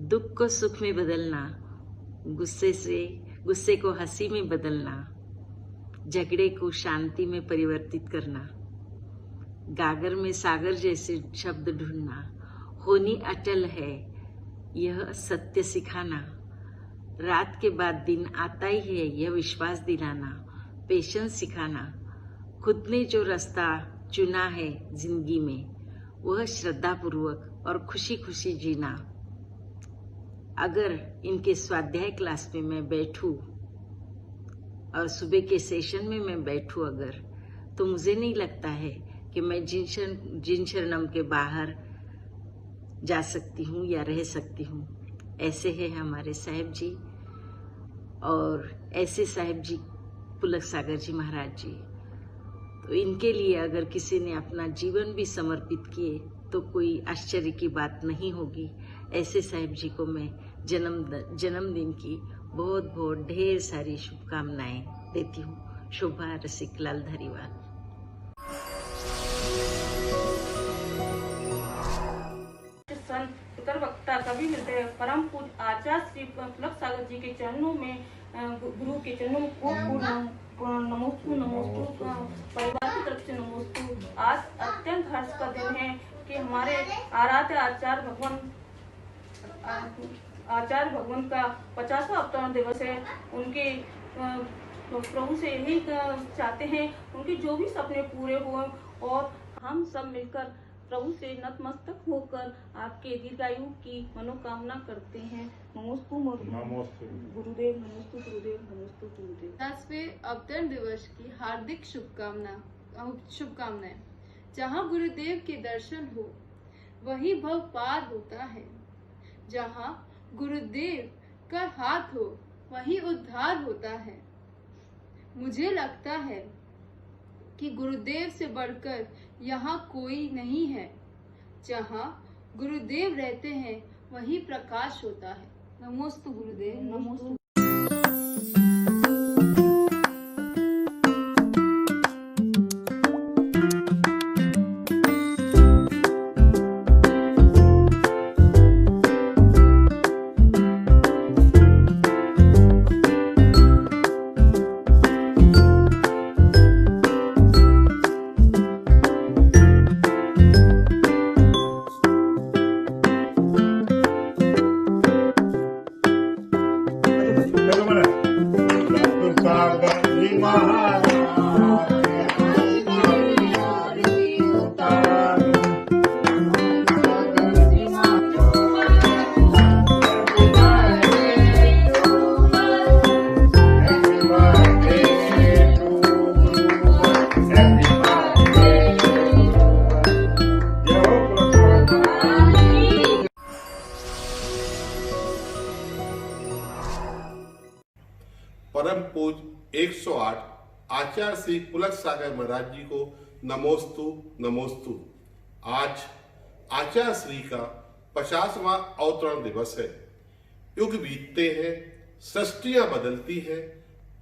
दुख को सुख में बदलना, गुस्से को हंसी में बदलना, झगड़े को शांति में परिवर्तित करना, गागर में सागर जैसे शब्द ढूंढना, होनी अटल है यह सत्य सिखाना, रात के बाद दिन आता ही है यह विश्वास दिलाना, पेशेंस सिखाना, खुद ने जो रास्ता चुना है जिंदगी में वह श्रद्धा पूर्वक और खुशी खुशी जीना। अगर इनके स्वाध्याय क्लास में मैं बैठूं और सुबह के सेशन में मैं बैठूं अगर, तो मुझे नहीं लगता है कि मैं जिन शरणम के बाहर जा सकती हूँ या रह सकती हूँ। ऐसे है हमारे साहिब जी, और ऐसे साहिब जी पुलक सागर जी महाराज जी। तो इनके लिए अगर किसी ने अपना जीवन भी समर्पित किए तो कोई आश्चर्य की बात नहीं होगी। ऐसे साहिब जी को मैं जन्मदिन की बहुत बहुत ढेर सारी शुभकामनाएं देती हूँ। शोभा रसिकलाल धरीवाल। संत वक्ता कवि हृदय परम पूज्य आचार्य श्री पुलक सागर जी के चरणों में, गुरु के चरणों में नमोस्तु नमोस्तु, परिवार की तरफ से नमोस्तु। आज अत्यंत हर्ष का दिन है कि हमारे आराध्य आचार्य भगवान का 50वां अवतरण दिवस है। उनके प्रभु से यही चाहते हैं उनके जो भी सपने पूरे हुए, और हम सब मिलकर प्रभु से नतमस्तक होकर आपके दीर्घायु की मनोकामना करते हैं। नमोस्तु गुरुदेव, नमोस्तु गुरुदेव, नमोस्तु गुरुदेव। 50वें अवतरण दिवस की हार्दिक शुभकामनाएं। जहाँ गुरुदेव के दर्शन हो वही भव पार होता है, जहाँ गुरुदेव का हाथ हो वही उद्धार होता है। मुझे लगता है कि गुरुदेव से बढ़कर यहाँ कोई नहीं है। जहाँ गुरुदेव रहते हैं वही प्रकाश होता है। नमोस्तु गुरुदेव, नमोस्तु। परम पूज्य 108 आचार्य श्री पुलक सागर महाराज जी को नमोस्तु नमोस्तु। आज आचार्य श्री का 50वां अवतरण दिवस है। युग बीतते हैं, सृष्टियां बदलती हैं,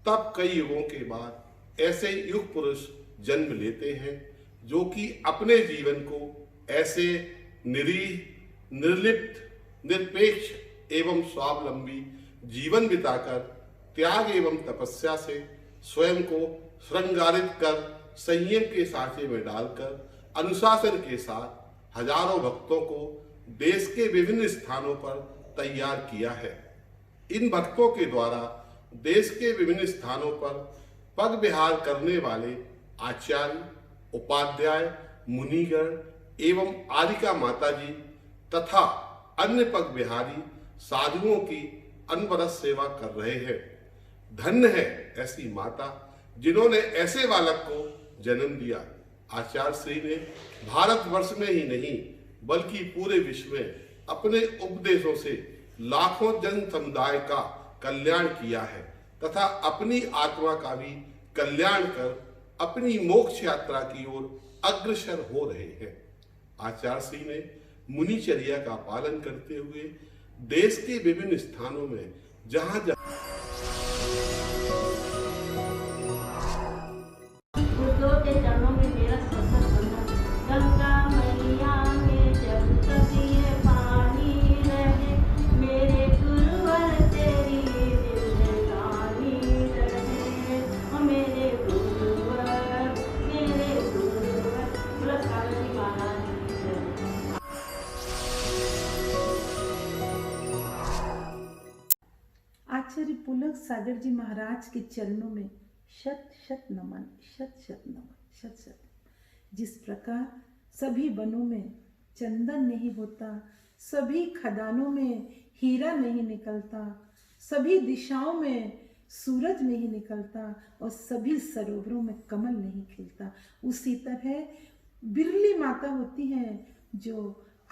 तब कई युगों के बाद ऐसे युग पुरुष जन्म लेते हैं जो कि अपने जीवन को ऐसे निरीह, निर्लिप्त, निरपेक्ष एवं स्वावलंबी जीवन बिताकर त्याग एवं तपस्या से स्वयं को श्रृंगारित कर संयम के सांचे में डालकर अनुशासन के साथ हजारों भक्तों को देश के विभिन्न स्थानों पर तैयार किया है। इन भक्तों के द्वारा देश के विभिन्न स्थानों पर पग विहार करने वाले आचार्य, उपाध्याय, मुनिगण एवं आदिका माता जी तथा अन्य पग विहारी साधुओं की अनवरत सेवा कर रहे हैं। धन्य है ऐसी माता जिन्होंने ऐसे बालक को जन्म दिया। आचार्य श्री ने भारतवर्ष में ही नहीं बल्कि पूरे विश्व में अपने उपदेशों से लाखों जन समुदाय का कल्याण किया है तथा अपनी आत्मा का भी कल्याण कर अपनी मोक्ष यात्रा की ओर अग्रसर हो रहे हैं। आचार्य श्री ने मुनिचर्या का पालन करते हुए देश के विभिन्न स्थानों में जहां के चरणों में मेरा सफर बंधन, गंगा मैया में जब तक ये पानी रहे, आचार्य पुलक सागर जी महाराज के चरणों में शत शत नमन, शत शत नमन, शत शत। जिस प्रकार सभी वनों में चंदन नहीं होता, सभी खदानों में हीरा नहीं निकलता, सभी दिशाओं में सूरज नहीं निकलता और सभी सरोवरों में कमल नहीं खिलता, उसी तरह बिरली माता होती हैं जो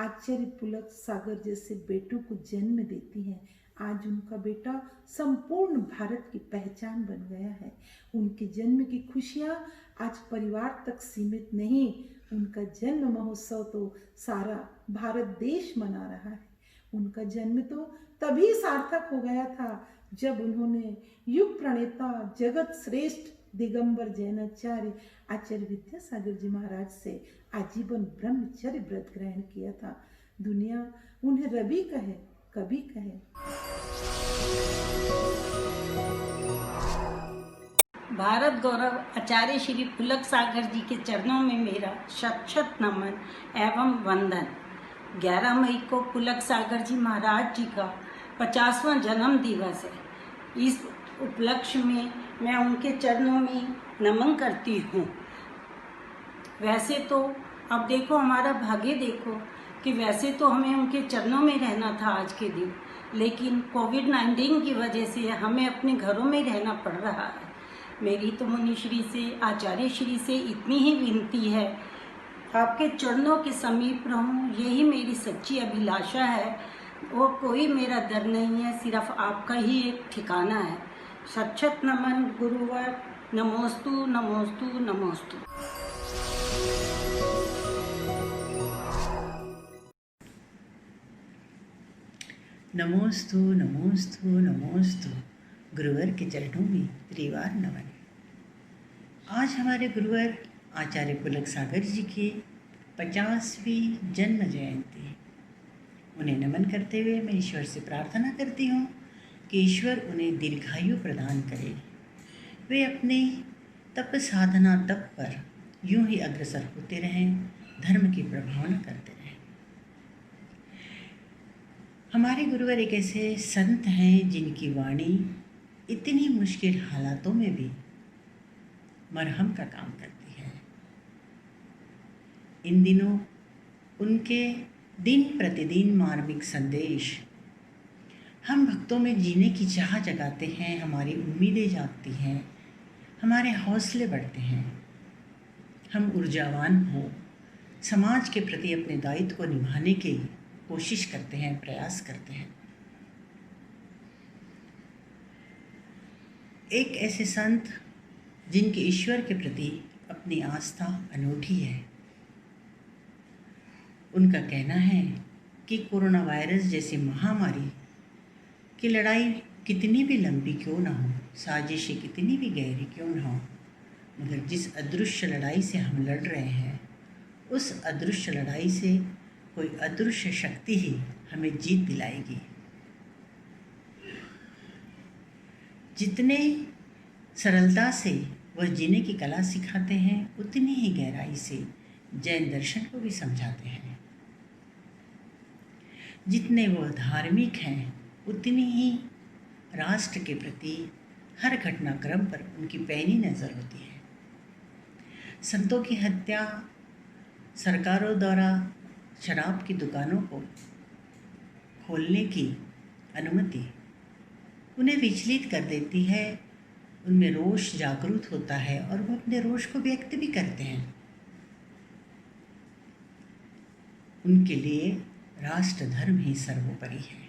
आचार्य पुलक सागर जैसे बेटों को जन्म देती हैं। आज उनका बेटा संपूर्ण भारत की पहचान बन गया है। उनके जन्म की खुशियाँ आज परिवार तक सीमित नहीं, उनका जन्म महोत्सव तो सारा भारत देश मना रहा है। उनका जन्म तो तभी सार्थक हो गया था जब उन्होंने युग प्रणेता जगत श्रेष्ठ दिगंबर जैनाचार्य आचार्य विद्यासागर जी महाराज से आजीवन ब्रह्मचर्य व्रत ग्रहण किया था। दुनिया उन्हें रवि कहे, कभी कहे। भारत गौरव आचार्य श्री पुलक सागर जी के चरणों में मेरा शत शत नमन एवं वंदन। 11 मई को पुलक सागर जी महाराज जी का 50वां जन्म दिवस है। इस उपलक्ष्य में मैं उनके चरणों में नमन करती हूँ। वैसे तो अब देखो हमारा भाग्य देखो कि वैसे तो हमें उनके चरणों में रहना था आज के दिन, लेकिन कोविड-19 की वजह से हमें अपने घरों में रहना पड़ रहा है। मेरी तो मुनिश्री से, आचार्य श्री से इतनी ही विनती है, आपके चरणों के समीप रहूं, यही मेरी सच्ची अभिलाषा है। और कोई मेरा डर नहीं है, सिर्फ आपका ही एक ठिकाना है। शत शत नमन गुरुवर, नमोस्तु नमोस्तु नमोस्तु। नमोस्तु नमोस्तु नमोस्तु। गुरुवर के चरणों में त्रिवार नमन। आज हमारे गुरुवर आचार्य पुलक सागर जी की 50वीं जन्म जयंती। उन्हें नमन करते हुए मैं ईश्वर से प्रार्थना करती हूँ कि ईश्वर उन्हें दीर्घायु प्रदान करे। वे अपने तप साधना तप पर यूं ही अग्रसर होते रहें, धर्म की प्रभावना करते रहें। हमारे गुरुवर एक ऐसे संत हैं जिनकी वाणी इतनी मुश्किल हालातों में भी मरहम का काम करती है। इन दिनों उनके दिन प्रतिदिन मार्मिक संदेश हम भक्तों में जीने की चाह जगाते हैं, हमारी उम्मीदें जागती हैं, हमारे हौसले बढ़ते हैं, हम ऊर्जावान हो समाज के प्रति अपने दायित्व को निभाने की कोशिश करते हैं, प्रयास करते हैं। एक ऐसे संत जिनकी ईश्वर के प्रति अपनी आस्था अनूठी है। उनका कहना है कि कोरोना वायरस जैसी महामारी की लड़ाई कितनी भी लंबी क्यों ना हो, साजिशें कितनी भी गहरी क्यों ना हो, मगर जिस अदृश्य लड़ाई से हम लड़ रहे हैं, उस अदृश्य लड़ाई से कोई अदृश्य शक्ति ही हमें जीत दिलाएगी। जितने सरलता से वह जीने की कला सिखाते हैं, उतनी ही गहराई से जैन दर्शन को भी समझाते हैं। जितने वह धार्मिक हैं, उतनी ही राष्ट्र के प्रति हर घटनाक्रम पर उनकी पैनी नज़र होती है। संतों की हत्या, सरकारों द्वारा शराब की दुकानों को खोलने की अनुमति उन्हें विचलित कर देती है, उनमें रोष जागृत होता है और वो अपने रोष को व्यक्त भी करते हैं। उनके लिए राष्ट्र धर्म ही सर्वोपरि है।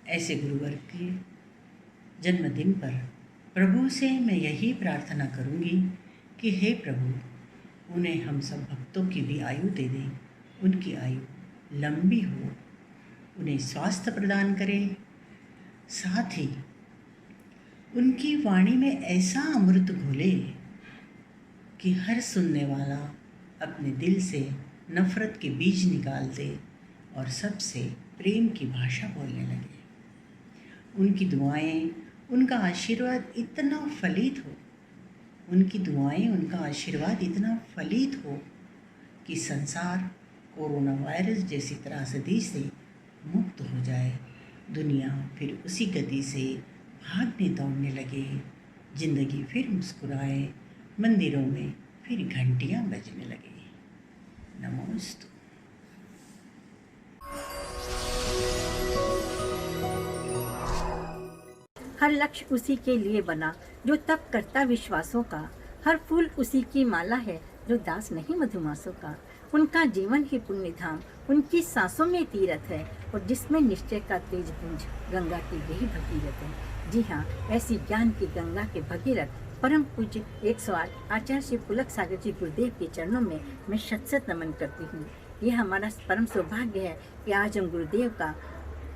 ऐसे गुरुवर के जन्मदिन पर प्रभु से मैं यही प्रार्थना करूंगी कि हे प्रभु, उन्हें हम सब भक्तों की भी आयु दे दें, उनकी आयु लंबी हो, उन्हें स्वास्थ्य प्रदान करें, साथ ही उनकी वाणी में ऐसा अमृत घोले कि हर सुनने वाला अपने दिल से नफ़रत के बीज निकाल दे और सबसे प्रेम की भाषा बोलने लगे। उनकी दुआएं, उनका आशीर्वाद इतना फलित हो, उनकी दुआएं, उनका आशीर्वाद इतना फलित हो कि संसार कोरोना वायरस जैसी त्रासदी से मुक्त हो जाए, दुनिया फिर उसी गति से भागने दौड़ने लगे। जिंदगी फिर मुस्कुराए, मंदिरों में फिर घंटियां बजने लगे। नमोस्तु। हर लक्ष्य उसी के लिए बना जो तप करता विश्वासों का। हर फूल उसी की माला है जो दास नहीं मधुमासों का। उनका जीवन ही पुण्य धाम, उनकी सांसों में तीरथ है, और जिसमें निश्चय का तेज पुंज गंगा की यही भगीरथ है। जी हाँ, ऐसी ज्ञान की गंगा के भगीरथ परम पूज्य 108 आचार्य श्री पुलक सागर जी गुरुदेव के चरणों में मैं शत शत नमन करती हूँ। यह हमारा परम सौभाग्य है कि आज हम गुरुदेव का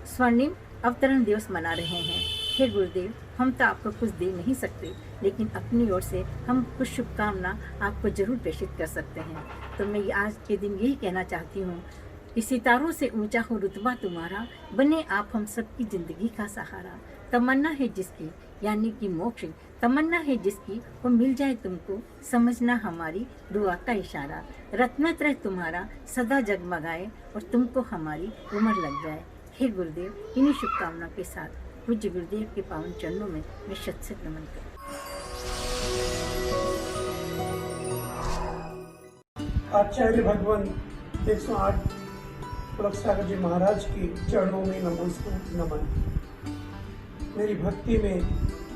स्वर्णिम अवतरण दिवस मना रहे हैं। हे गुरुदेव, हम तो आपको कुछ दे नहीं सकते, लेकिन अपनी ओर से हम कुछ शुभकामना आपको जरूर प्रेषित कर सकते हैं। तो मैं आज के दिन यही कहना चाहती हूँ कि सितारों से ऊंचा हो रुतबा तुम्हारा, बने आप हम सबकी जिंदगी का सहारा। तमन्ना है जिसकी यानी कि मोक्ष, तमन्ना है जिसकी वो मिल जाए तुमको, समझना हमारी दुआ का इशारा। रत्नत्रय तुम्हारा सदा जगमगाए और तुमको हमारी उम्र लग जाए। हे गुरुदेव, इन्हीं शुभकामनाओं के साथ पूज्य गुरुदेव के पावन चरणों में मैं शत शत नमन करती हूँ। आचार्य भगवान 108 पुलक सागर जी महाराज के चरणों में नमोस्तु नमन। मेरी भक्ति में,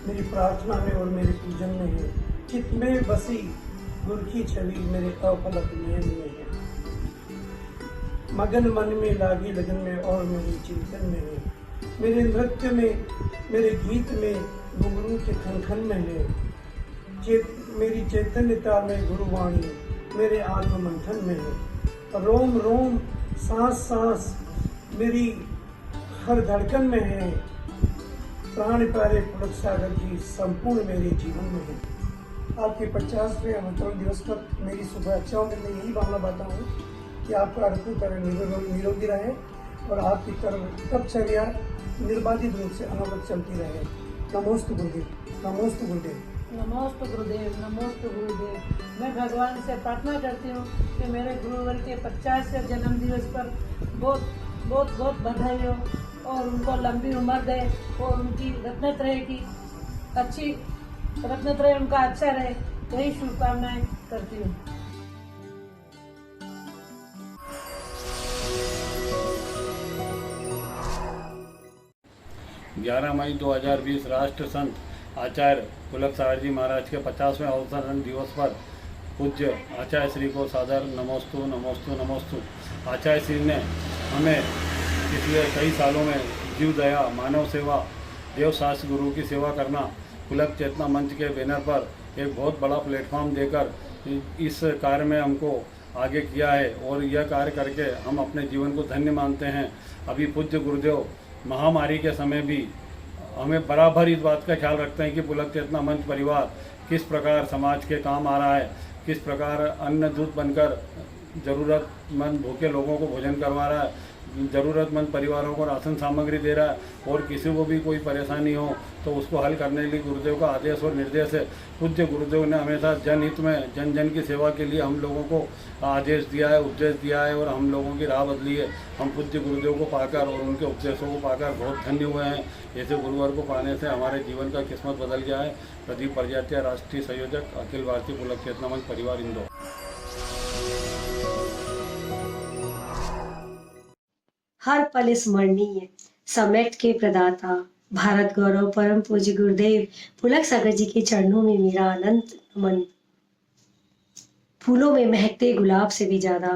मेरी प्रार्थना में और मेरे पूजन में है। चित्त में बसी गुरु की छवि मेरे अपलक नयन में है। मगन मन में लागी लगन में और मेरे चिंतन में है। मेरे नृत्य में, मेरे गीत में, घुंघरू के खनखन में है। मेरी चैतन्यता में गुरुवाणी मेरे आत्म मंथन में है। रोम रोम, सांस सांस मेरी हर धड़कन में है। प्राण प्यारे पुलक सागर जी संपूर्ण मेरे जीवन में है। आपके 50वें अवतरण दिवस पर मेरी शुभेच्छाओं में मैं यही भावना बांटता हूँ कि आपका अर्थ तरह निरोगी रहे और आपकी तपचर्या निर्बाधित रूप से अनवरत चलती रहे। नमोस्तु गुरुदेव, नमोस्तु गुरुदेव, नमोस्तु गुरुदेव, नमोस्तु गुरुदेव। मैं भगवान से प्रार्थना करती हूँ कि मेरे गुरुवर के 50वें जन्म दिवस पर बहुत बहुत बहुत बधाई हो और उनको लंबी उम्र दे और उनकी रत्नत्रय की अच्छी रत्नत्रय उनका अच्छा रहे, यही शुभकामनाएं करती हूँ। ग्यारह मई 2020 राष्ट्र संत आचार्य पुलक सागर जी महाराज के 50वें अवतरण दिवस पर पूज्य आचार्य श्री को सादर नमोस्तु नमोस्तु नमोस्तु। आचार्य श्री ने हमें पिछले कई सालों में जीव दया, मानव सेवा, देव शास्त्र गुरु की सेवा करना, पुलक चेतना मंच के बैनर पर एक बहुत बड़ा प्लेटफॉर्म देकर इस कार्य में हमको आगे किया है और यह कार्य करके हम अपने जीवन को धन्य मानते हैं। अभी पूज्य गुरुदेव महामारी के समय भी हमें बराबर इस बात का ख्याल रखते हैं कि पुलक चेतना मंच परिवार किस प्रकार समाज के काम आ रहा है, किस प्रकार अन्न दूत बनकर ज़रूरतमंद भूखे लोगों को भोजन करवा रहा है, ज़रूरतमंद परिवारों को राशन सामग्री दे रहा है और किसी को भी कोई परेशानी हो तो उसको हल करने के लिए गुरुदेव का आदेश और निर्देश है। पूज्य गुरुदेव ने हमेशा जनहित में, जन जन की सेवा के लिए हम लोगों को आदेश दिया है, उपदेश दिया है और हम लोगों की राह बदली है। हम पूज्य गुरुदेव को पाकर और उनके उपदेशों को पाकर बहुत धन्य हुए हैं। ऐसे गुरुवर को पाने से हमारे जीवन का किस्मत बदल गया है। प्रदीप प्रजात्या, राष्ट्रीय संयोजक, अखिल भारतीय पुलक चेतना मंच परिवार, इंदौर। हर पल स्मरणीय, समेट के प्रदाता, भारत गौरव परम पूज्य गुरुदेव पुलक सागर जी के चरणों में मेरा अनंत नमन। फूलों में महकते गुलाब से भी ज्यादा,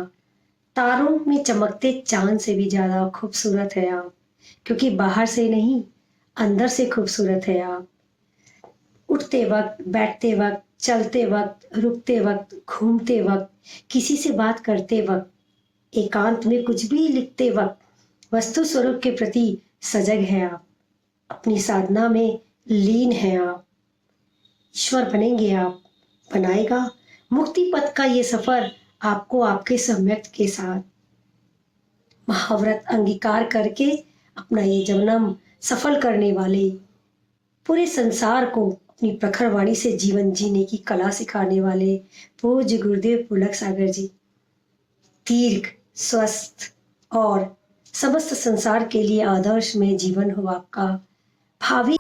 तारों में चमकते चांद से भी ज्यादा खूबसूरत है आप, क्योंकि बाहर से नहीं अंदर से खूबसूरत है आप। उठते वक्त, बैठते वक्त, चलते वक्त, रुकते वक्त, घूमते वक्त, किसी से बात करते वक्त, एकांत में कुछ भी लिखते वक्त वस्तु स्वरूप के प्रति सजग है आप। अपनी साधना में लीन है आप। ईश्वर बनेंगे आप, बनाएगा मुक्ति पथ का ये सफर आपको आपके सम्यक के साथ। महाव्रत अंगीकार करके अपना ये जन्म सफल करने वाले, पूरे संसार को अपनी प्रखर वाणी से जीवन जीने की कला सिखाने वाले पूज्य गुरुदेव पुलक सागर जी दीर्घ, स्वस्थ और समस्त संसार के लिए आदर्श में जीवन हो आपका। भावी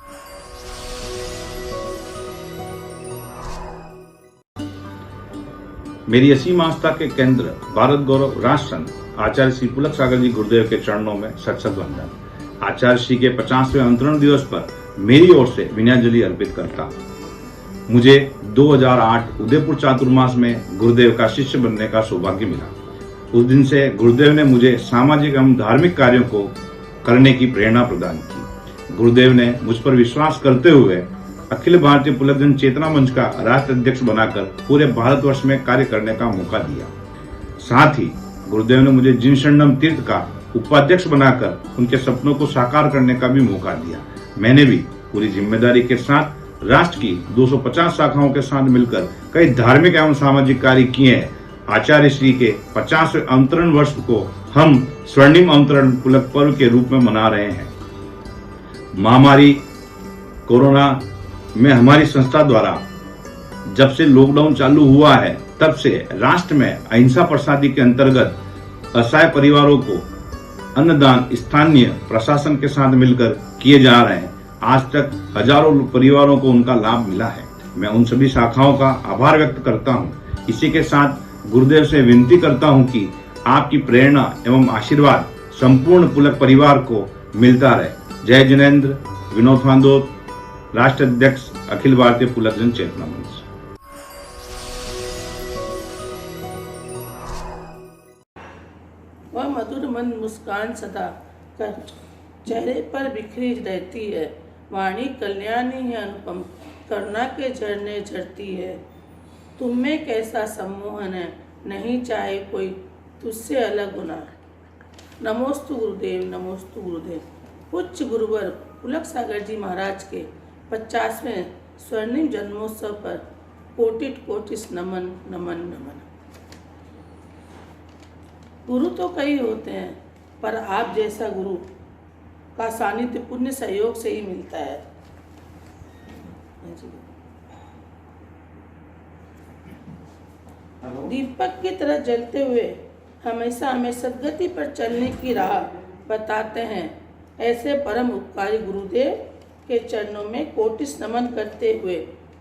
मेरी असीम आस्था के केंद्र भारत गौरव राष्ट्र संत आचार्य श्री पुलक सागर जी गुरुदेव के चरणों में शत शत वंदन। आचार्य श्री के 50वें अवतरण दिवस पर मेरी ओर से विनयाजलि अर्पित करता हूँ। मुझे 2008 उदयपुर चातुर्मास में गुरुदेव का शिष्य बनने का सौभाग्य मिला। उस दिन से गुरुदेव ने मुझे सामाजिक एवं धार्मिक कार्यों को करने की प्रेरणा प्रदान की। गुरुदेव ने मुझ पर विश्वास करते हुए अखिल भारतीय पुलकजन चेतना मंच का राष्ट्र अध्यक्ष बनाकर पूरे भारतवर्ष में कार्य करने का मौका दिया। साथ ही गुरुदेव ने मुझे जिन शरणम तीर्थ का उपाध्यक्ष बनाकर उनके सपनों को साकार करने का भी मौका दिया। मैंने भी पूरी जिम्मेदारी के साथ राष्ट्र की 250 शाखाओं के साथ मिलकर कई धार्मिक एवं सामाजिक कार्य किए हैं। आचार्य श्री के 50वें अवतरण वर्ष को हम स्वर्णिम अवतरण पुलक पर्व के रूप में मना रहे हैं। महामारी कोरोना में हमारी संस्था द्वारा जब से लॉकडाउन चालू हुआ है तब से राष्ट्र में अहिंसा प्रसादी के अंतर्गत असहाय परिवारों को अन्नदान स्थानीय प्रशासन के साथ मिलकर किए जा रहे हैं। आज तक हजारों परिवारों को उनका लाभ मिला है। मैं उन सभी शाखाओं का आभार व्यक्त करता हूं। इसी के साथ गुरुदेव से विनती करता हूं कि आपकी प्रेरणा एवं आशीर्वाद संपूर्ण पुलक परिवार को मिलता रहे। जय जिनेन्द्र। विनोद फांदोत, राष्ट्र अध्यक्ष अखिल भारतीय पुलकजन चेतना मंच। वह मधुर मंद मुस्कान सदा कर चेहरे पर बिखरी रहती है। वाणी कल्याणी है अनुपम, करुणा के झरने झरती है। तुम में कैसा सम्मोहन है, नहीं चाहे कोई तुझसे अलग होना। नमोस्तु गुरुदेव, नमोस्तु गुरुदेव। उच्च गुरुवर पुलक सागर जी महाराज के 50वें स्वर्णिम जन्मोत्सव पर कोटिट कोटिस नमन नमन नमन। गुरु तो कई होते हैं, पर आप जैसा गुरु का सानिध्य पुण्य सहयोग से ही मिलता है। दीपक की तरह जलते हुए हमेशा हमें सद्गति पर चलने की राह बताते हैं। ऐसे परम उपकारी गुरुदेव के चरणों में कोटिस नमन करते हुए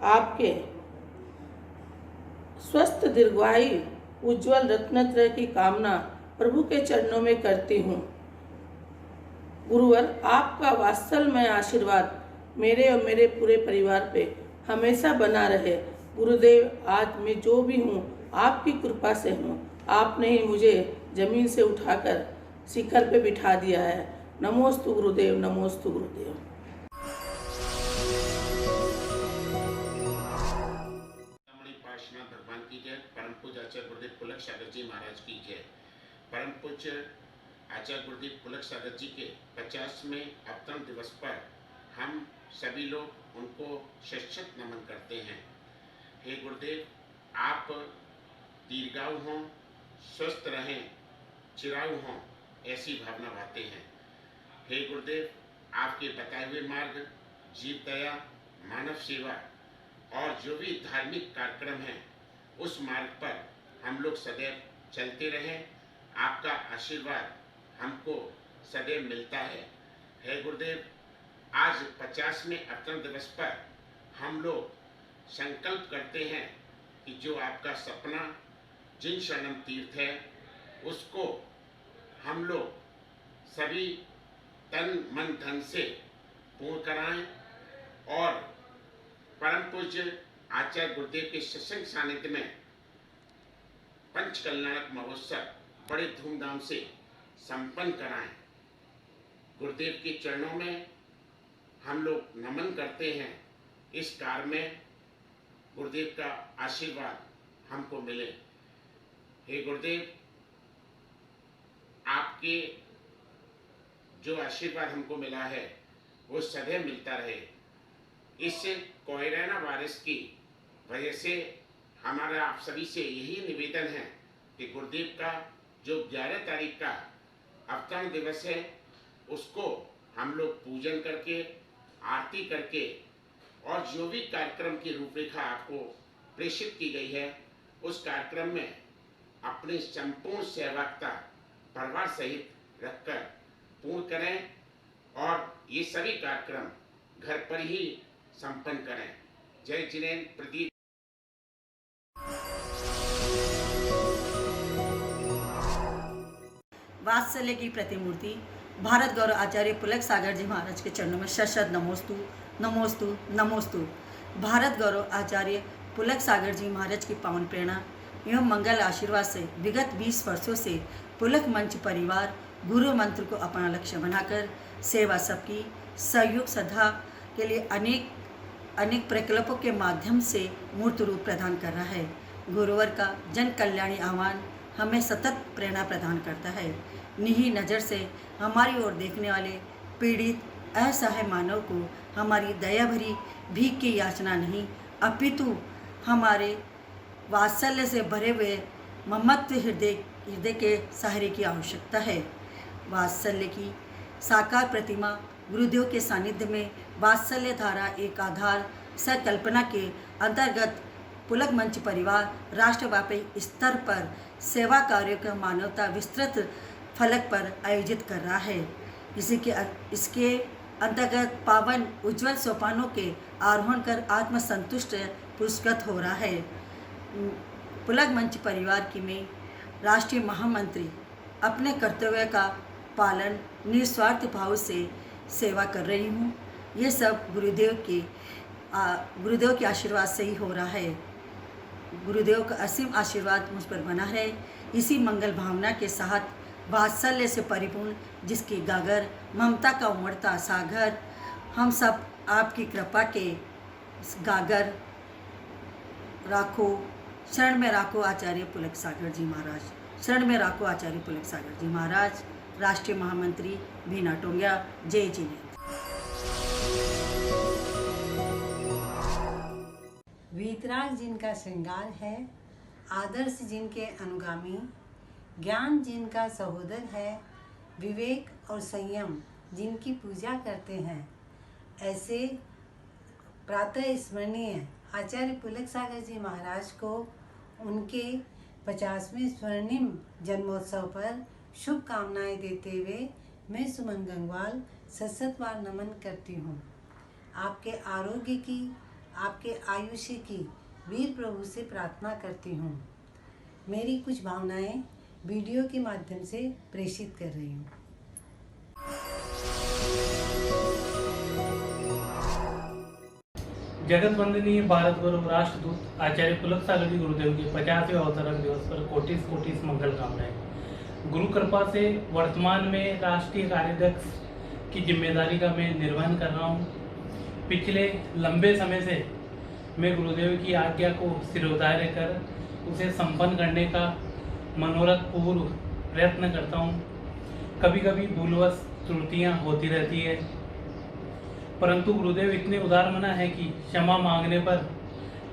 आपके स्वस्थ दीर्घायु उज्जवल रत्नत्रय की कामना प्रभु के चरणों में करती हूँ। गुरुवर, आपका वात्सल्यमय आशीर्वाद मेरे और मेरे पूरे परिवार पे हमेशा बना रहे। गुरुदेव, आज मैं जो भी हूँ आपकी कृपा से हूँ। आपने ही मुझे जमीन से उठाकर शिखर पे बिठा दिया है। नमोस्तु गुरुदेव, नमोस्तु गुरुदेव। भगवान की जय। परम पूज्य आचार्य गुरुदेव पुलक सागर जी महाराज की जय। परम पूज्य आचार्य गुरुदेव पुलक सागर जी के 50वें अवतरण दिवस पर हम सभी लोग उनको शत नमन करते हैं। हे गुरुदेव, आप दीर्घायु हों, स्वस्थ रहें, चिरायु हों, ऐसी भावना भाते हैं। हे गुरुदेव, आपके बताए हुए मार्ग जीव दया, मानव सेवा और जो भी धार्मिक कार्यक्रम हैं उस मार्ग पर हम लोग सदैव चलते रहें। आपका आशीर्वाद हमको सदैव मिलता है। हे गुरुदेव, आज 50वें अवतरण दिवस पर हम लोग संकल्प करते हैं कि जो आपका सपना जिन शरणम तीर्थ है उसको हम लोग सभी तन मन धन से पूर्ण कराएं और परम पूज्य आचार्य गुरुदेव के सत्संग सानिध्य में पंच कल्याणक महोत्सव बड़े धूमधाम से संपन्न कराएं। गुरुदेव के चरणों में हम लोग नमन करते हैं। इस कार्य में गुरुदेव का आशीर्वाद हमको मिले। हे गुरुदेव, आपके जो आशीर्वाद हमको मिला है वो सदैव मिलता रहे। इस कोरोना वायरस की वजह से हमारा आप सभी से यही निवेदन है कि गुरुदेव का जो 11 तारीख का अवतरण दिवस है उसको हम लोग पूजन करके, आरती करके और जो भी कार्यक्रम की रूपरेखा आपको प्रेषित की गई है उस कार्यक्रम में अपनी संपूर्ण सहभागिता परिवार सहित रखकर करें और ये सभी कार्यक्रम घर पर ही संपन्न करें। जय जिनेन्द्र। प्रदीप। वात्सल्य की प्रतिमूर्ति भारत गौरव आचार्य पुलक सागर जी महाराज के चरणों में शत शत नमोस्तु नमोस्तु नमोस्तु। भारत गौरव आचार्य पुलक सागर जी महाराज की पावन प्रेरणा एवं मंगल आशीर्वाद से विगत 20 वर्षों से पुलक मंच परिवार गुरु मंत्र को अपना लक्ष्य बनाकर सेवा सबकी सहयोग श्रद्धा के लिए अनेक प्रकल्पों के माध्यम से मूर्त रूप प्रदान कर रहा है। गुरुवर का जन कल्याणी आह्वान हमें सतत प्रेरणा प्रदान करता है। निही नज़र से हमारी ओर देखने वाले पीड़ित असहाय मानव को हमारी दया भरी भीख की याचना नहीं, अपितु हमारे वात्सल्य से भरे हुए ममत्व हृदय के सहारे की आवश्यकता है। वात्सल्य की साकार प्रतिमा गुरुदेव के सानिध्य में वात्सल्य धारा एक आधार संकल्पना के अंतर्गत पुलक मंच परिवार राष्ट्रव्यापी स्तर पर सेवा कार्यों का मानवता विस्तृत फलक पर आयोजित कर रहा है। इसके अंतर्गत पावन उज्जवल सोपानों के आरोहण कर आत्मसंतुष्ट पुरस्कृत हो रहा है। पुलक मंच परिवार की में राष्ट्रीय महामंत्री अपने कर्तव्य का पालन निस्वार्थ भाव से सेवा कर रही हूँ। ये सब गुरुदेव के आशीर्वाद से ही हो रहा है। गुरुदेव का असीम आशीर्वाद मुझ पर बना है। इसी मंगल भावना के साथ वात्सल्य से परिपूर्ण जिसकी गागर ममता का उमड़ता सागर, हम सब आपकी कृपा के गागर राखो, शरण में राखो आचार्य पुलक सागर जी महाराज, शरण में राखो आचार्य पुलक सागर जी महाराज। राष्ट्रीय महामंत्री भीना टोंगिया। जय जिनेन्द्र। वीतराग जिनका श्रृंगार है, आदर्श जिनके अनुगामी, ज्ञान जिनका सहोदर है, विवेक और संयम जिनकी पूजा करते हैं, ऐसे प्रातः स्मरणीय आचार्य पुलक सागर जी महाराज को उनके 50वें स्वर्णिम जन्मोत्सव पर शुभकामनाएं देते हुए मैं सुमन गंगवाल सत बार नमन करती हूँ। आपके आरोग्य की, आपके आयुष्य की वीर प्रभु से प्रार्थना करती हूँ। मेरी कुछ भावनाएं वीडियो के माध्यम से प्रेषित कर रही हूँ। जगत वंदनीय भारत गौरव राष्ट्रदूत आचार्य पुलक सागर जी गुरुदेव के 50वें अवतरण दिवस पर कोटिस कोटिस मंगल कामनाएं। गुरु कृपा से वर्तमान में राष्ट्रीय कार्याध्यक्ष की जिम्मेदारी का मैं निर्वहन कर रहा हूँ। पिछले लंबे समय से मैं गुरुदेव की आज्ञा को सिरोधार्य कर उसे संपन्न करने का मनोरथ पूर्व प्रयत्न करता हूँ। कभी कभी भूलवश त्रुटियाँ होती रहती है, परंतु गुरुदेव इतने उदार मना है कि क्षमा मांगने पर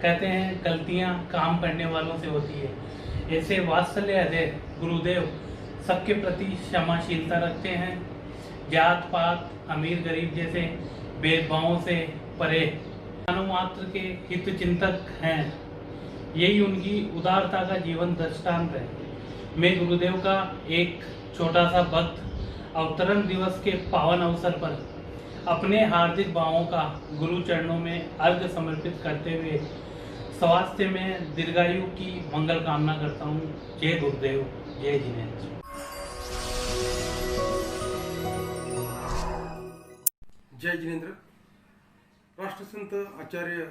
कहते हैं गलतियाँ काम करने वालों से होती है। ऐसे वात्सल्य हृदय गुरुदेव सबके प्रति क्षमाशीलता रखते हैं। जात पात अमीर गरीब जैसे भेदभावों से परे मानव मात्र के हित चिंतक हैं। यही उनकी उदारता का जीवन दृष्टांत है। मैं गुरुदेव का एक छोटा सा भक्त अवतरण दिवस के पावन अवसर पर अपने हार्दिक भावों का गुरु चरणों में अर्घ्य समर्पित करते हुए स्वास्थ्य में दीर्घायु की मंगल कामना करता हूँ। जय गुरुदेव। जय जिनेन्द्र। जय जिनेन्द्र। राष्ट्रसंत आचार्य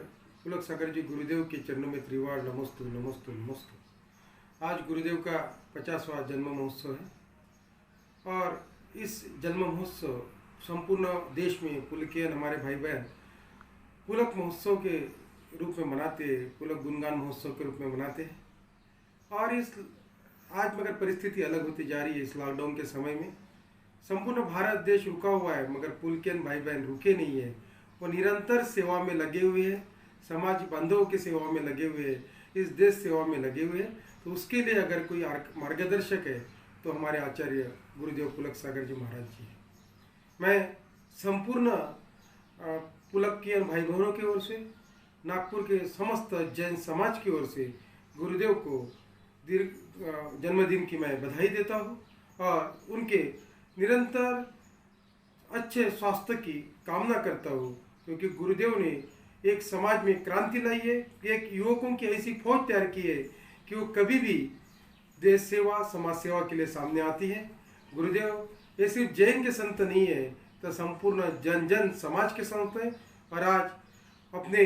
पुलक सागर जी गुरुदेव के चरणों में त्रिवार नमोस्तु नमोस्तु नमोस्तु। आज गुरुदेव का 50वां जन्म महोत्सव है और इस जन्म महोत्सव संपूर्ण देश में पुलकियन हमारे भाई बहन पुलक महोत्सव के रूप में मनाते, पुलक गुणगान महोत्सव के रूप में मनाते हैं। और इस आज मगर परिस्थिति अलग होती जा रही है। इस लॉकडाउन के समय में संपूर्ण भारत देश रुका हुआ है, मगर पुलकियन भाई बहन रुके नहीं है। वो निरंतर सेवा में लगे हुए हैं, समाज बांधवों की सेवा में लगे हुए हैं, इस देश सेवा में लगे हुए हैं। तो उसके लिए अगर कोई मार्गदर्शक है तो हमारे आचार्य गुरुदेव पुलक सागर जी महाराज जी हैं। मैं संपूर्ण पुलकियन भाई बहनों की ओर से, नागपुर के समस्त जैन समाज की ओर से गुरुदेव को जन्मदिन की मैं बधाई देता हूँ और उनके निरंतर अच्छे स्वास्थ्य की कामना करता हूँ, क्योंकि गुरुदेव ने एक समाज में क्रांति लाई है, एक युवकों की ऐसी फौज तैयार की है कि वो कभी भी देश सेवा समाज सेवा के लिए सामने आती है। गुरुदेव ये सिर्फ जैन के संत नहीं है, तो संपूर्ण जन जन समाज के संत हैं, और आज अपने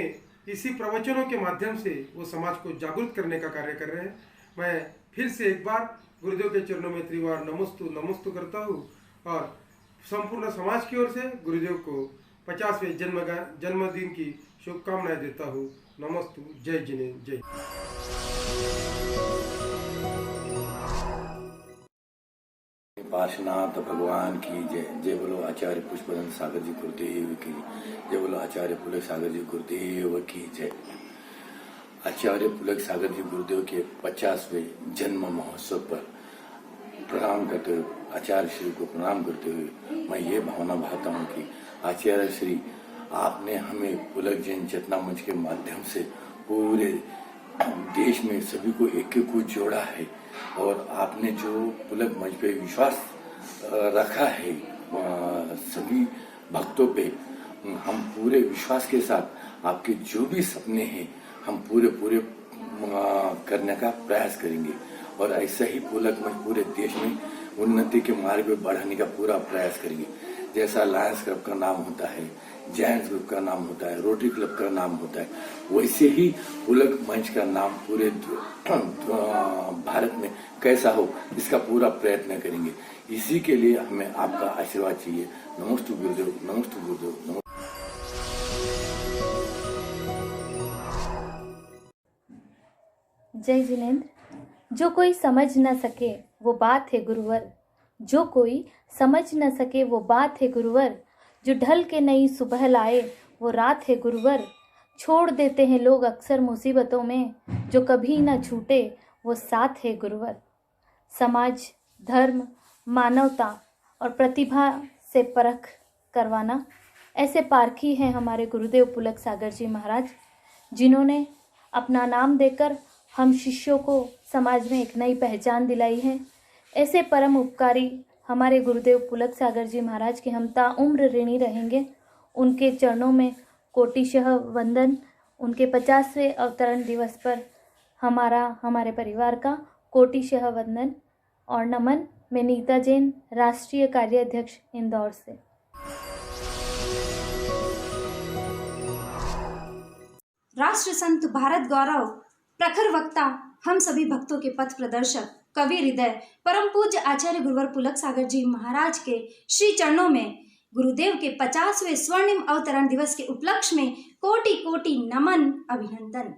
इसी प्रवचनों के माध्यम से वो समाज को जागरूक करने का कार्य कर रहे हैं। मैं फिर से एक बार गुरुदेव के चरणों में त्रिवार नमोस्तु नमोस्तु करता हूँ और संपूर्ण समाज की ओर से गुरुदेव को 50वें जन्मदिन की शुभकामनाएं देता हूँ। नमोस्तु। जय जिनेन्द्र। जय। पार्श्वनाथ भगवान की जय। जय बोलो आचार्य पुष्पदंत सागर जी गुरुदेव की। जय बोलो आचार्य पुलक सागर जी गुरुदेव की जय। आचार्य पुलक सागर जी गुरुदेव के 50वें जन्म महोत्सव पर प्रणाम करते हुए, आचार्य श्री को प्रणाम करते हुए मैं ये भावना भाता हूँ कि आचार्य श्री आपने हमें पुलक जैन चेतना मंच के माध्यम से पूरे देश में सभी को एक एक को जोड़ा है, और आपने जो पुलक मंच पे विश्वास रखा है सभी भक्तों पे, हम पूरे विश्वास के साथ आपके जो भी सपने हैं हम पूरे करने का प्रयास करेंगे, और ऐसा ही पुलक मंच पूरे देश में उन्नति के मार्ग पे बढ़ाने का पूरा प्रयास करेंगे। जैसा लायंस क्लब का नाम होता है, जायंट्स ग्रुप का नाम होता है, रोटरी क्लब का नाम होता है, वैसे ही पुलक मंच का नाम पूरे भारत में कैसा हो इसका पूरा प्रयत्न करेंगे। इसी के लिए हमें आपका आशीर्वाद चाहिए। नमोस्तु गुरुदेव, नमोस्तु गुरुदेव। जय जिनेन्द्र। जो कोई समझ न सके वो बात है गुरुवर, जो कोई समझ न सके वो बात है गुरुवर, जो ढल के नई सुबह लाए वो रात है गुरुवर। छोड़ देते हैं लोग अक्सर मुसीबतों में, जो कभी न छूटे वो साथ है गुरुवर। समाज, धर्म, मानवता और प्रतिभा से परख करवाना, ऐसे पारखी हैं हमारे गुरुदेव पुलक सागर जी महाराज, जिन्होंने अपना नाम देकर हम शिष्यों को समाज में एक नई पहचान दिलाई है। ऐसे परम उपकारी हमारे गुरुदेव पुलक सागर जी महाराज के हम ताउम्र ऋणी रहेंगे। उनके चरणों में कोटिशः वंदन। उनके 50वें अवतरण दिवस पर हमारे परिवार का कोटिशः वंदन और नमन। मैं नीता जैन, राष्ट्रीय कार्याध्यक्ष इंदौर से। राष्ट्र संत, भारत गौरव, प्रखर वक्ता, हम सभी भक्तों के पथ प्रदर्शक, कवि हृदय, परम पूज्य आचार्य गुरुवर पुलक सागर जी महाराज के श्री चरणों में गुरुदेव के 50वें स्वर्णिम अवतरण दिवस के उपलक्ष्य में कोटि कोटि नमन, अभिनंदन।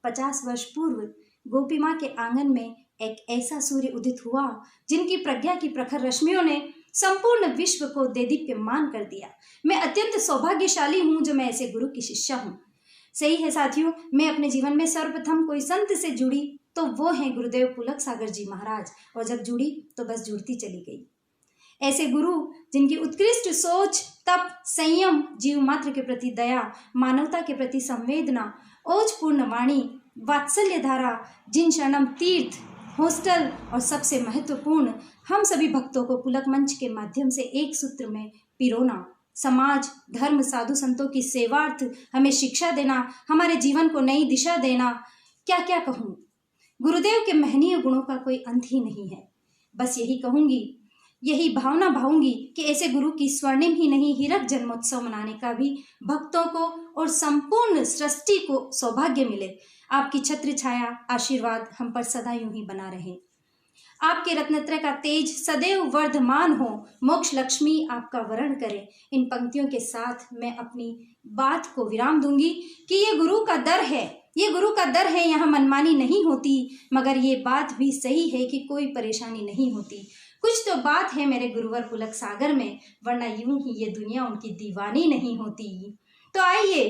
50 वर्ष पूर्व गोपी माँ के आंगन में एक ऐसा सूर्य उदित हुआ जिनकी प्रज्ञा की प्रखर रश्मियों ने संपूर्ण विश्व को देदीप्यमान कर दिया। मैं अत्यंत सौभाग्यशाली हूँ जो मैं ऐसे गुरु की शिष्या हूँ। सही है साथियों, मैं अपने जीवन में सर्वप्रथम कोई संत से जुड़ी तो वो हैं गुरुदेव पुलक सागर जी महाराज, और जब जुड़ी तो बस जुड़ती चली गई। ऐसे गुरु जिनकी उत्कृष्ट सोच, तप, संयम, जीव मात्र के प्रति दया, मानवता के प्रति संवेदना, ओजपूर्ण वाणी, वात्सल्य धारा, जिन शरणम तीर्थ, हॉस्टल और सबसे महत्वपूर्ण हम सभी भक्तों को पुलक मंच के माध्यम से एक सूत्र में पिरोना, समाज, धर्म, साधु संतों की सेवार्थ हमें शिक्षा देना, हमारे जीवन को नई दिशा देना, क्या क्या कहूँ। गुरुदेव के महनीय गुणों का कोई अंत ही नहीं है। बस यही कहूँगी, यही भावना भाऊंगी कि ऐसे गुरु की स्वर्णिम ही नहीं हीरक जन्मोत्सव मनाने का भी भक्तों को और संपूर्ण सृष्टि को सौभाग्य मिले। आपकी छत्र छाया, आशीर्वाद हम पर सदा यूं ही बना रहे। आपके रत्नत्रय का तेज सदैव वर्धमान हो, मोक्ष लक्ष्मी आपका वरण करे। इन पंक्तियों के साथ मैं अपनी बात को विराम दूंगी कि ये गुरु का दर है, ये गुरु का दर है, यहाँ मनमानी नहीं होती, मगर ये बात भी सही है कि कोई परेशानी नहीं होती। कुछ तो बात है मेरे गुरुवर पुलक सागर में, वरना यूं ही ये दुनिया उनकी दीवानी नहीं होती। तो आइए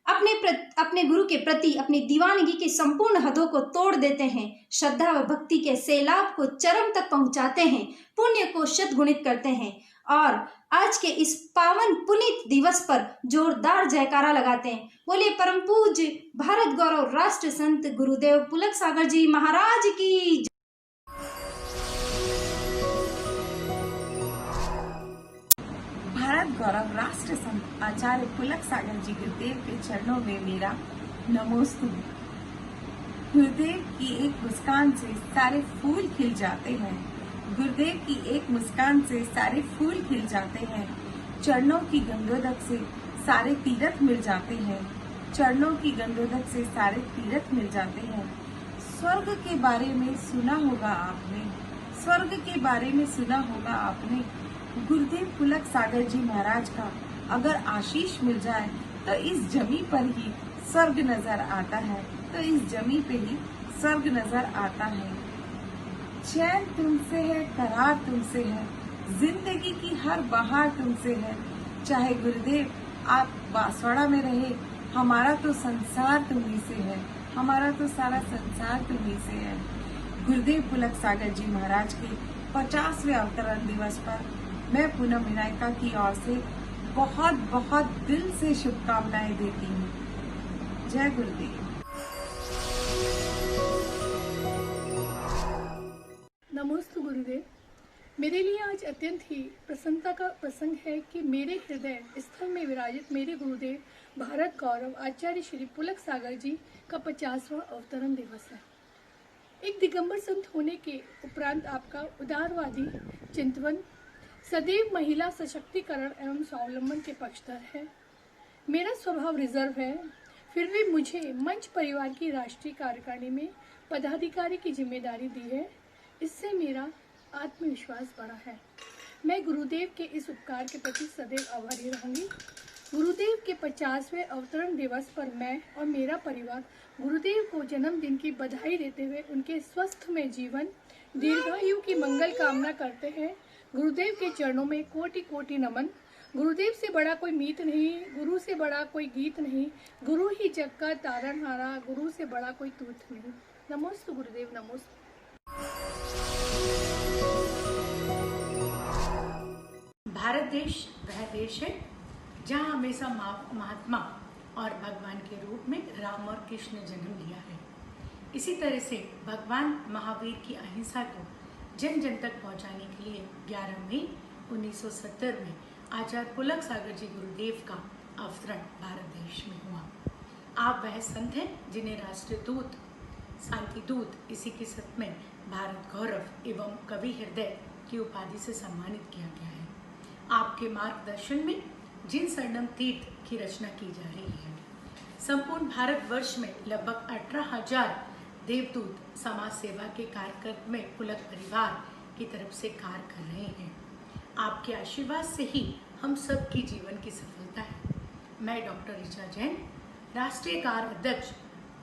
अपने गुरु के प्रति अपनी दीवानगी की संपूर्ण हदों को तोड़ देते हैं, श्रद्धा व भक्ति के सैलाब को चरम तक पहुंचाते हैं, पुण्य को शतगुणित करते हैं और आज के इस पावन पुनीत दिवस पर जोरदार जयकारा लगाते हैं। बोलिए परम पूज्य भारत गौरव राष्ट्र संत गुरुदेव पुलक सागर जी महाराज की। भारत गौरव राष्ट्र संत आचार्य पुलक सागर जी गुरुदेव के चरणों में मेरा नमोस्तु। गुरुदेव की एक मुस्कान से सारे फूल खिल जाते हैं। गुरुदेव की एक मुस्कान से सारे फूल खिल जाते हैं। चरणों की गंधोदक से सारे तीरथ मिल जाते हैं। चरणों की गंधोदक से सारे तीरथ मिल जाते हैं। स्वर्ग के बारे में सुना होगा आपने, स्वर्ग के बारे में सुना होगा आपने। गुरुदेव पुलक सागर जी महाराज का अगर आशीष मिल जाए तो इस जमी पर ही स्वर्ग नजर आता है, तो इस जमी पे ही स्वर्ग नजर आता है। चैन तुमसे है, करार तुमसे है, जिंदगी की हर बहार तुमसे है। चाहे गुरुदेव आप बांसवाड़ा में रहे, हमारा तो संसार तुम्ही से है, हमारा तो सारा संसार तुम्ही से है। गुरुदेव पुलक सागर जी महाराज के 50वें अवतरण दिवस पर मैं पूनम विनायका की ओर से बहुत बहुत दिल से शुभकामनाएं देती हूँ। जय गुरुदेव। नमोस्तु गुरुदेव। मेरे लिए आज अत्यंत ही प्रसन्नता का प्रसंग है कि मेरे हृदय स्थल में विराजित मेरे गुरुदेव भारत गौरव आचार्य श्री पुलक सागर जी का 50वां अवतरण दिवस है। एक दिगंबर संत होने के उपरांत आपका उदारवादी चिंतन सदैव महिला सशक्तिकरण एवं स्वावलंबन के पक्षधर है। मेरा स्वभाव रिजर्व है, फिर भी मुझे मंच परिवार की राष्ट्रीय कार्यकारिणी में पदाधिकारी की जिम्मेदारी दी है। इससे मेरा आत्मविश्वास बढ़ा है। मैं गुरुदेव के इस उपकार के प्रति सदैव आभारी रहूंगी। गुरुदेव के 50वें अवतरण दिवस पर मैं और मेरा परिवार गुरुदेव को जन्मदिन की बधाई देते हुए उनके स्वस्थ में जीवन दीर्घायु की मंगल कामना करते हैं। गुरुदेव के चरणों में कोटि कोटि नमन। गुरुदेव से बड़ा कोई मीत नहीं, गुरु से बड़ा कोई गीत नहीं, गुरु ही जग का तारनहारा, गुरु से बड़ा कोई तूर्त नहीं। नमोस्तु गुरुदेव, नमोस्तु। भारत देश वह देश है जहाँ हमेशा महात्मा और भगवान के रूप में राम और कृष्ण ने जन्म लिया है। इसी तरह से भगवान महावीर की अहिंसा को जन जन तक पहुँचाने के लिए 11 मई 1970 में आचार्य पुलक सागर जी गुरुदेव का अवतरण भारत देश में हुआ। आप वह संत हैं जिन्हें राष्ट्रीय दूत, शांति दूत, इसी के साथ में भारत गौरव एवं कवि हृदय की उपाधि से सम्मानित किया गया है। आपके मार्गदर्शन में जिन शरणम तीर्थ की रचना की जा रही है। संपूर्ण भारतवर्ष में लगभग 18,000 देवदूत समाज सेवा के कार्यक्रम में पुलक परिवार की तरफ से कार्य कर रहे हैं। आपके आशीर्वाद से ही हम सब की जीवन की सफलता है। मैं डॉक्टर ऋचा जैन, राष्ट्रीय कार्य अध्यक्ष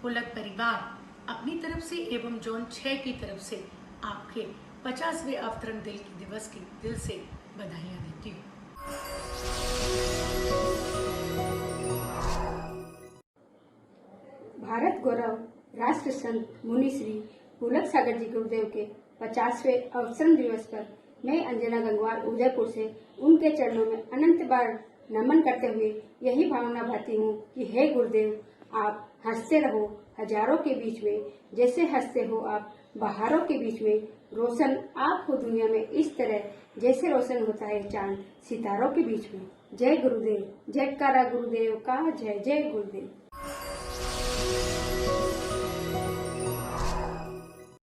पुलक परिवार, अपनी तरफ से एवं जोन 6 की तरफ से आपके 50वें अवतरण दिवस की दिल से बधाइयाँ देती हूँ। भारत गौरव राष्ट्र संत मुनि श्री पुलक सागर जी गुरुदेव के 50वें अवतरण दिवस पर मैं अंजना गंगवार उदयपुर से उनके चरणों में अनंत बार नमन करते हुए यही भावना भाती हूँ कि हे गुरुदेव, आप हंसते रहो हजारों के बीच में, जैसे हंसते हो आप बहारों के बीच में। रोशन आप हो दुनिया में इस तरह जैसे रोशन होता है चांद सितारों के बीच में। जय गुरुदेव, जयकारा गुरुदेव का, जय जय गुरुदेव।